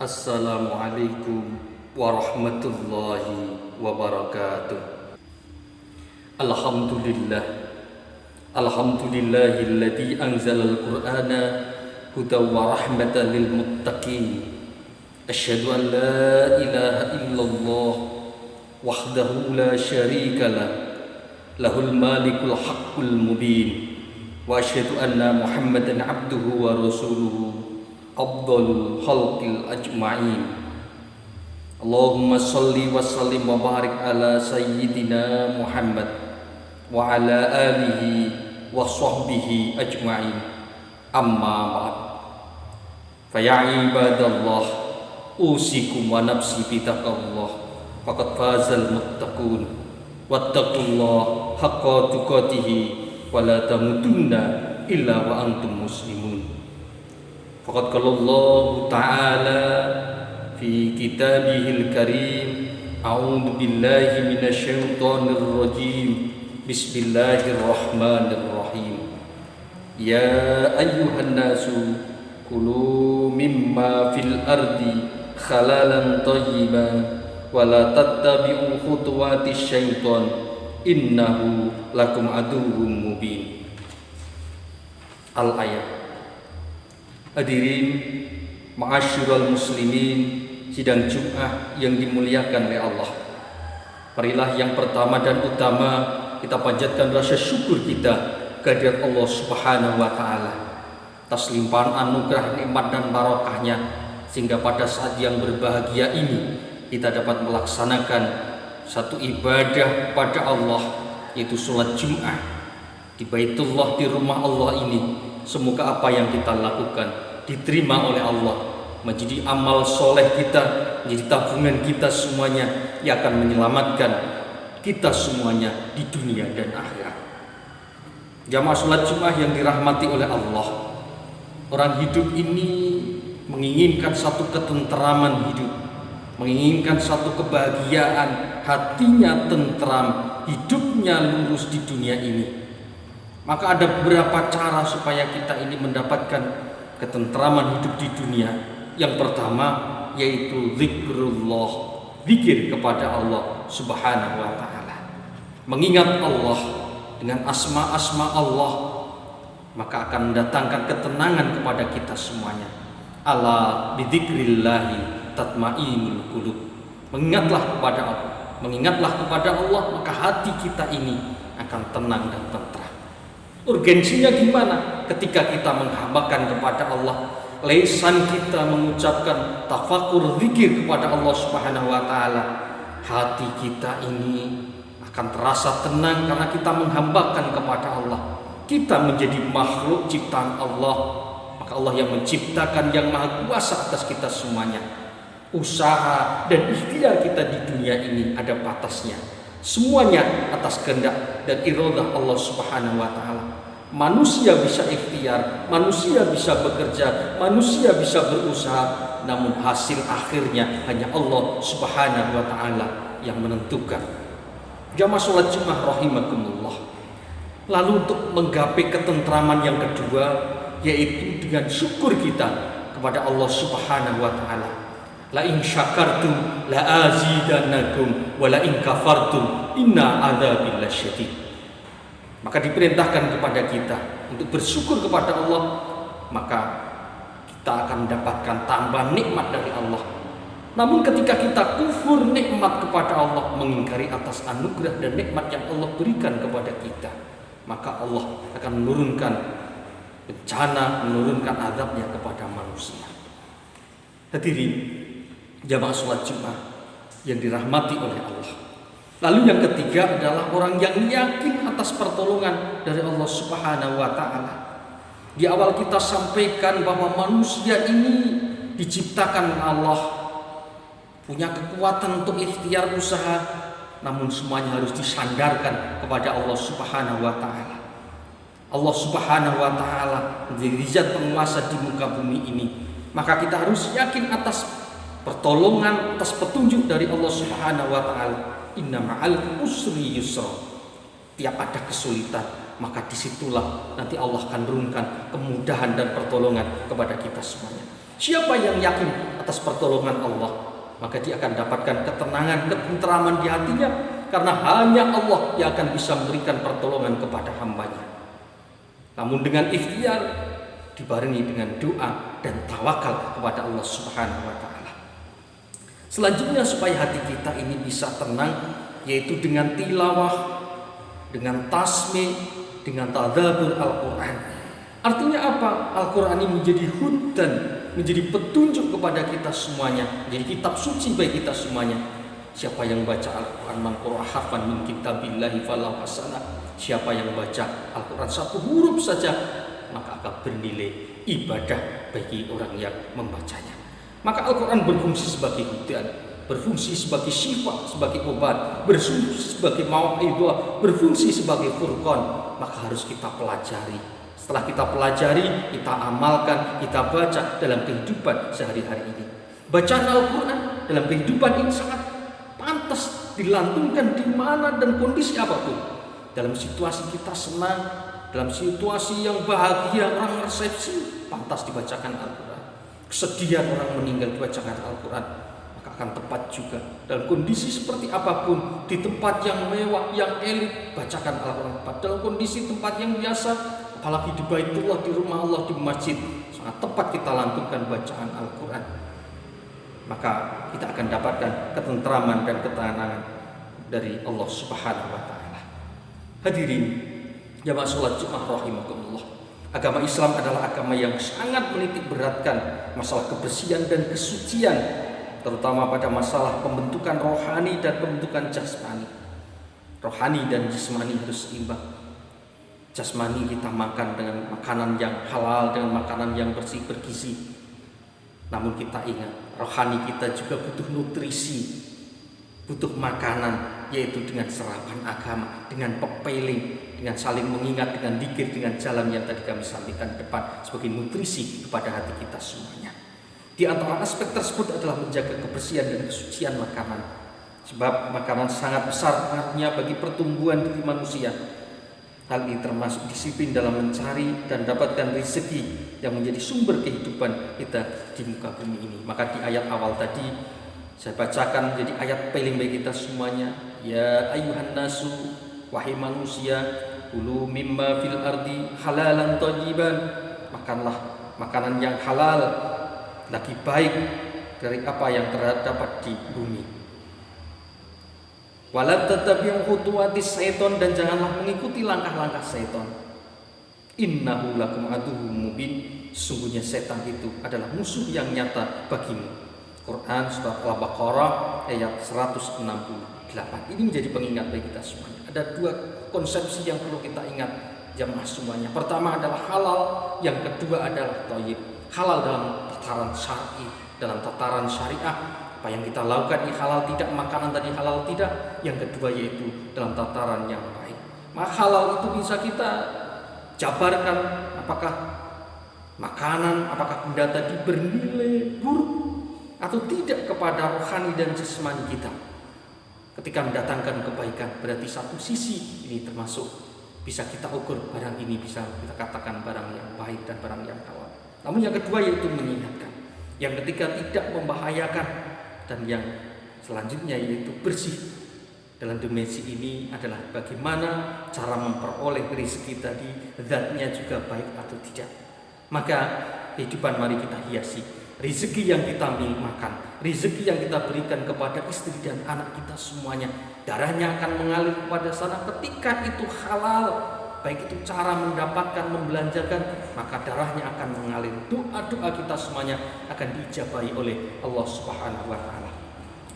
Assalamualaikum warahmatullahi wabarakatuh. Alhamdulillah. Alhamdulillahilladzi anzalal Qur'ana hudaw wa rahmatan lil muttaqin. Asyhadu an la ilaha illallah wahdahu la syarika lah. Lahul malikul haqqul mubin. Wa asyhadu anna Muhammadan abduhu wa rasuluhu afdalul khalqil ajma'in. Allahumma salli wa sallim wa barik ala sayyidina Muhammad wa ala alihi wa sahbihi ajma'in. Amma ba'd. Fa ya ibadallah, usikum wa nafsi bitaqallah. Faqad fazal muttaqun. Wattaqullah haqqa tuqatih wa la tamutunna illa wa antum muslimun. Faqad qala Allah Ta'ala fi kitabihil karim, a'udzu billahi minasy syaithanir rajim. Bismillahirrahmanirrahim. Ya ayyuhan nasu kulu mimma fil ardi halalan thayyiban wa la tattabi'u khutuwatis syaitan innahu lakum aduwwum mubin. Al-ayat. Hadirin ma'asyiral muslimin, sidang Jumat yang dimuliakan oleh Allah. Marilah yang pertama dan utama kita panjatkan rasa syukur kita kehadirat Allah Subhanahu wa taala atas limpahan anugerah, nikmat dan barokahnya, sehingga pada saat yang berbahagia ini kita dapat melaksanakan satu ibadah pada Allah, yaitu sholat Jumat di Baitullah, di rumah Allah ini. Semoga apa yang kita lakukan diterima oleh Allah, menjadi amal soleh kita, menjadi tabungan kita semuanya yang akan menyelamatkan kita semuanya di dunia dan akhirat. Jamaah sholat Jumat yang dirahmati oleh Allah, orang hidup ini menginginkan satu ketenteraman hidup, menginginkan satu kebahagiaan, hatinya tentram, hidupnya lurus di dunia ini. Maka ada beberapa cara supaya kita ini mendapatkan ketentraman hidup di dunia. Yang pertama yaitu zikrullah, zikir kepada Allah Subhanahu wa taala. Mengingat Allah dengan asma-asma Allah, maka akan mendatangkan ketenangan kepada kita semuanya. Ala bidzikrillahi tatma'innul qulub. Mengingatlah kepada Allah, maka hati kita ini akan tenang dan tentram. Urgensinya gimana? Ketika kita menghambakan kepada Allah, lisan kita mengucapkan tafakur zikir kepada Allah Subhanahu wa taala, hati kita ini akan terasa tenang karena kita menghambakan kepada Allah. Kita menjadi makhluk ciptaan Allah, maka Allah yang menciptakan, yang maha kuasa atas kita semuanya. Usaha dan ikhtiar kita di dunia ini ada batasnya. Semuanya atas kehendak dan iradah Allah Subhanahu wa taala. Manusia bisa ikhtiar, manusia bisa bekerja, manusia bisa berusaha, namun hasil akhirnya hanya Allah Subhanahu wa taala yang menentukan. Jamaah salat Jumat rahimakumullah. Lalu untuk menggapai ketentraman yang kedua, yaitu dengan syukur kita kepada Allah Subhanahu wa taala. La in syakartum la azidannakum wa la in kafartum inna adzabi lasyadid. Maka diperintahkan kepada kita untuk bersyukur kepada Allah, maka kita akan mendapatkan tambah nikmat dari Allah. Namun ketika kita kufur nikmat kepada Allah, mengingkari atas anugerah dan nikmat yang Allah berikan kepada kita, maka Allah akan menurunkan bencana, menurunkan azabnya kepada manusia. Hadirin jamaah sholat Jumat yang dirahmati oleh Allah. Lalu yang ketiga adalah orang yang yakin atas pertolongan dari Allah Subhanahu wa taala. Di awal kita sampaikan bahwa manusia ini diciptakan Allah, punya kekuatan untuk ikhtiar usaha, namun semuanya harus disandarkan kepada Allah Subhanahu wa taala. Allah Subhanahu wa taala menjadi zat penguasa di muka bumi ini. Maka kita harus yakin atas pertolongan, atas petunjuk dari Allah Subhanahu wa taala. Inna ma'al usri yusra. Tiap ada kesulitan, maka disitulah nanti Allah akan turunkan kemudahan dan pertolongan kepada kita semuanya. Siapa yang yakin atas pertolongan Allah, maka dia akan dapatkan ketenangan, ketentraman di hatinya, karena hanya Allah yang akan bisa memberikan pertolongan kepada hambanya. Namun dengan ikhtiar, dibarengi dengan doa dan tawakal kepada Allah Subhanahu wa Ta'ala. Selanjutnya, supaya hati kita ini bisa tenang, yaitu dengan tilawah, dengan tasmi, dengan tadabbur Al-Quran. Artinya apa? Al-Quran ini menjadi hudan, menjadi petunjuk kepada kita semuanya, menjadi kitab suci bagi kita semuanya. Siapa yang baca Al-Quran, man qara'a harfan min kitabillahi falahu hasanah. Siapa yang baca Al-Quran satu huruf saja, maka akan bernilai ibadah bagi orang yang membacanya. Maka Al-Quran berfungsi sebagai hudan, berfungsi sebagai syifa, sebagai obat, berfungsi sebagai mau'idhah, berfungsi sebagai furqan. Maka harus kita pelajari. Setelah kita pelajari, kita amalkan, kita baca dalam kehidupan sehari-hari ini. Bacaan Al-Quran dalam kehidupan ini sangat pantas dilantunkan di mana dan kondisi apapun. Dalam situasi kita senang, dalam situasi yang bahagia, orang resepsi, pantas dibacakan Al-Quran. Kesedihan orang meninggal, dibacakan Al-Quran. Maka akan tepat juga dalam kondisi seperti apapun, di tempat yang mewah, yang elit, bacakan Al-Quran. Dalam kondisi tempat yang biasa, apalagi di Baitullah, di rumah Allah, di masjid, sangat tepat kita lantunkan bacaan Al-Quran. Maka kita akan dapatkan ketentraman dan ketenangan dari Allah Subhanahu wa Ta'ala. Hadirin jamaah sholat Jumat rahimakumullah. Agama Islam adalah agama yang sangat menitik beratkan masalah kebersihan dan kesucian, terutama pada masalah pembentukan rohani dan pembentukan jasmani. Rohani dan jasmani harus seimbang. Jasmani kita makan dengan makanan yang halal, dengan makanan yang bersih, bergizi. Namun kita ingat, rohani kita juga butuh nutrisi, butuh makanan, yaitu dengan serapan agama, dengan pepeling, dengan saling mengingat, dengan dzikir, dengan jalan yang tadi kami sampaikan depan sebagai nutrisi kepada hati kita semuanya. Di antara aspek tersebut adalah menjaga kebersihan dan kesucian makanan. Sebab makanan sangat besar pengaruhnya bagi pertumbuhan diri manusia. Hal ini termasuk disiplin dalam mencari dan dapatkan rezeki yang menjadi sumber kehidupan kita di muka bumi ini. Maka di ayat awal tadi saya bacakan menjadi ayat peling bagi kita semuanya. Ya ayuhan nasu, wahai manusia, kulu mimma fil ardi halalan thayyiban. Makanlah makanan yang halal, lagi baik dari apa yang terdapat di bumi. Wala tattabi'u khutuwatis syaiton, dan janganlah mengikuti langkah-langkah syaitan. Innahu lakum aduwwum mubin. Sungguhnya setan itu adalah musuh yang nyata bagimu. Quran surat Al-Baqarah ayat 168. Ini menjadi pengingat bagi kita semuanya. Ada dua konsepsi yang perlu kita ingat jamaah semuanya. Pertama adalah halal, yang kedua adalah thayyib. Halal dalam tataran syar'i, dalam tataran syariah. Apa yang kita lakukan ini halal tidak, makanan tadi halal tidak. Yang kedua yaitu dalam tataran yang baik. Maka halal itu bisa kita jabarkan, apakah makanan, apakah benda tadi bernilai buruk atau tidak kepada rohani dan jasmani kita. Ketika mendatangkan kebaikan, berarti satu sisi ini termasuk bisa kita ukur barang ini bisa kita katakan barang yang baik dan barang yang halal. Namun yang kedua yaitu mengingatkan, yang ketiga tidak membahayakan, dan yang selanjutnya yaitu bersih. Dalam dimensi ini adalah bagaimana cara memperoleh rezeki tadi, zatnya juga baik atau tidak. Maka kehidupan mari kita hiasi. Rezeki yang kita makan, rezeki yang kita berikan kepada istri dan anak kita semuanya, darahnya akan mengalir kepada sana ketika itu halal. Baik itu cara mendapatkan, membelanjakan, maka darahnya akan mengalir. Doa-doa kita semuanya akan diijabahi oleh Allah Subhanahu wa Ta'ala.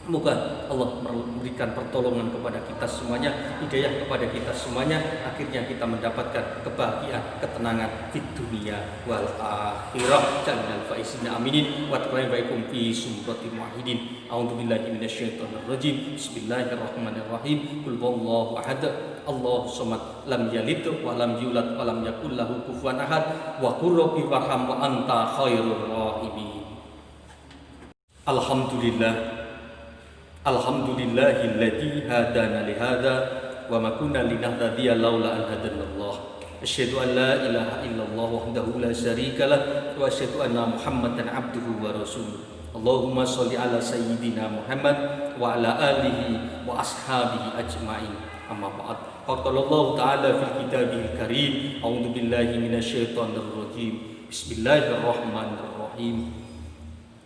Semoga Allah memberikan pertolongan kepada kita semuanya, hidayah kepada kita semuanya, akhirnya kita mendapatkan kebahagiaan, ketenangan di dunia wal akhirah. Jannal faizin aminin wa taqabbal fi sumratil muwahhidin. A'udzubillahi minasyaitonir rajim. Bismillahirrahmanirrahim. Qul huwallahu ahad, Allahu samad, lam yalid wa lam yulad wa lam yakul lahu kufuwan ahad. Wa qur rabbi warham wa anta khairur rahimin. Alhamdulillah. Alhamdulillahilladzi hadana lihada wa ma kunna linahtadiya laula an hadanallah. Asyhadu an la ilaha illallah wahdahu la syarikalah wa asyhadu anna Muhammadan abduhu wa rasuluh. Allahumma sholli ala sayyidina Muhammad wa ala alihi wa ashabihi ajmain. Amma ba'd. Qala Allah Ta'ala fil kitabil karim. A'udzu billahi minasyaitonir rajim. Bismillahirrahmanirrahim.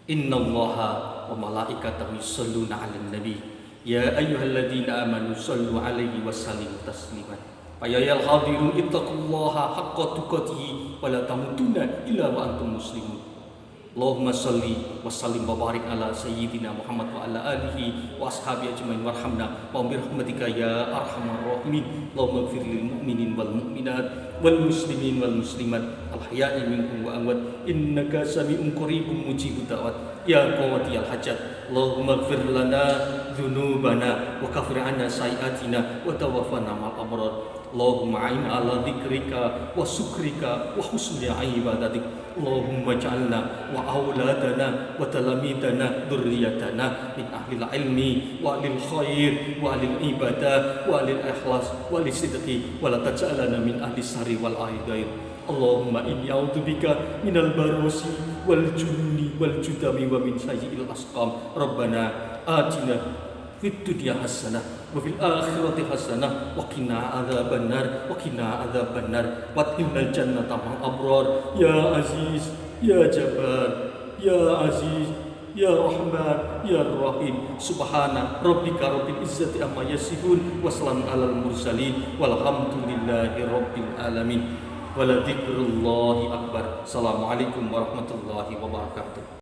Innallaha wa malaikatahu yusholluna 'alan nabi. Ya ayyuhalladzina amanu shollu 'alaihi wa sallimu taslima. Ayayal hadirun ittaqullaha haqqa tuqatih wa la tamutunna illa wa antum muslimun. Allahumma sholli wa sallim wa barik ala sayyidina Muhammad wa ala alihi wa ashabihi ajmain warhamna wa bi rahmatika ya arhamar rahimin. Allahumma ighfir lil mu'minin wal mu'minat wal muslimin wal muslimat al ahya'i minhum wa amwat innaka sami'un qaribun mujibud da'wat ya qawiyal hajat. Allahumma ighfir lana dzunubana wa kaffir 'anna sayyi'atina wa tawaffana ma'al abrar. Allahumma a'in ala dzikrika wa syukrika wa husni ibadatik. Allahumma ja'alna wa auladana wa talamidana dzurriyyatana min ahlil ilmi wa ahlil khair wa ahlil ibadah wa ahlil ikhlas wa ahlil sidqi wa la taj'alna min ahlis sari wal aidain. Allahumma inni a'udzubika minal barosi wal junni wal judami wa min sayyi'il asqam. Rabbana atina fid dunya hasanah wa fil akhirati hasanah wa qina adzabannar wa qina adzabannar wa qina jannata ma'al abrar ya aziz ya jabbar ya aziz ya rahman ya rahim. Subhana rabbika rabbil izzati amma yasifun wa salamun alal mursalin walhamdulillahi rabbil alamin. Wala dzikrullahi akbar. Assalamualaikum warahmatullahi wabarakatuh.